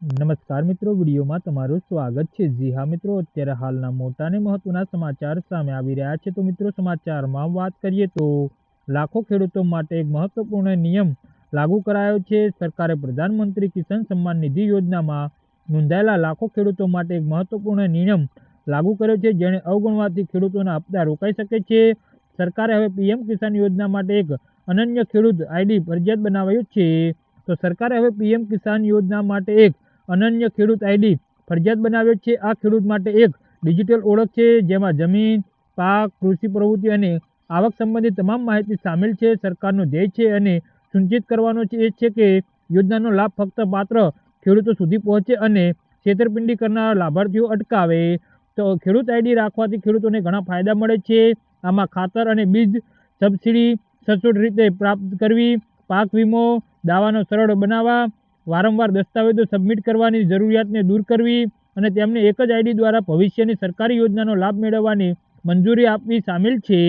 નમસ્કાર મિત્રો, વિડીયોમાં તમારું સ્વાગત છે। જી હા મિત્રો, અત્યારે હાલના મોટા અને મહત્વના સમાચાર સામે આવી રહ્યા છે। તો મિત્રો, સમાચારમાં વાત કરીએ તો લાખો ખેડૂતો માટે એક મહત્વપૂર્ણ નિયમ લાગુ કરાયો છે। સરકારે પ્રધાનમંત્રી કિસાન સન્માન નિધિ યોજનામાં નોંધાયેલા લાખો ખેડૂતો માટે એક મહત્વપૂર્ણ નિયમ લાગુ કર્યો છે, જેને અવગણવાથી ખેડૂતોના હપ્તા રોકાઈ શકે છે। સરકારે હવે પીએમ કિસાન યોજના માટે એક અનન્ય ખેડૂત આઈડી ફરજિયાત બનાવ્યું છે। તો સરકારે હવે પીએમ કિસાન યોજના માટે એક અનન્ય ખેડૂત આઈડી ફરજિયાત બનાવ્યો છે। આ ખેડૂત માટે એક ડિજિટલ ઓળખ છે, જેમાં જમીન, પાક, કૃષિ પ્રવૃત્તિ અને આવક સંબંધિત તમામ માહિતી સામેલ છે। સરકારનો ધ્યેય છે અને સુનિશ્ચિત કરવાનો છે કે યોજનાનો લાભ ફક્ત પાત્ર ખેડૂતો સુધી પહોંચે અને છેતરપિંડી કરનારા લાભાર્થીઓ અટકાવે। તો ખેડૂત આઈડી રાખવાથી ખેડૂતોને ઘણા ફાયદા મળે છે। આમાં ખાતર અને બીજ સબસિડી સચોટ રીતે પ્રાપ્ત કરવી, પાક વીમો દાવાનો સરળ બનાવવા, વારંવાર દસ્તાવેજો સબમિટ કરવાની જરૂરિયાતને દૂર કરવી અને તેમને એક જ આઈડી દ્વારા ભવિષ્યની સરકારી યોજનાનો લાભ મેળવવાની મંજૂરી આપવી સામેલ છે।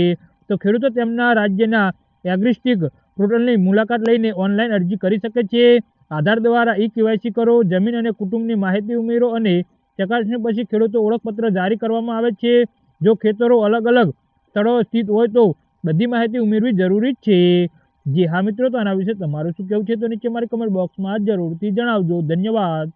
તો ખેડૂતો તેમના રાજ્યના એગ્રીસ્ટિક પોર્ટલની મુલાકાત લઈને ઓનલાઈન અરજી કરી શકે છે। આધાર દ્વારા કેવાયસી કરો, જમીન અને કુટુંબની માહિતી ઉમેરો અને ચકાસણી પછી ખેડૂતો ઓળખપત્ર જારી કરવામાં આવે છે। જો ખેતરો અલગ અલગ સ્થળો સ્થિત હોય તો બધી માહિતી ઉમેરવી જરૂરી છે। જી હા મિત્રો, તો આના વિશે તમારું શું કહેવું છે તો નીચે મારી કમેન્ટ બોક્સમાં જરૂરથી જણાવજો। ધન્યવાદ।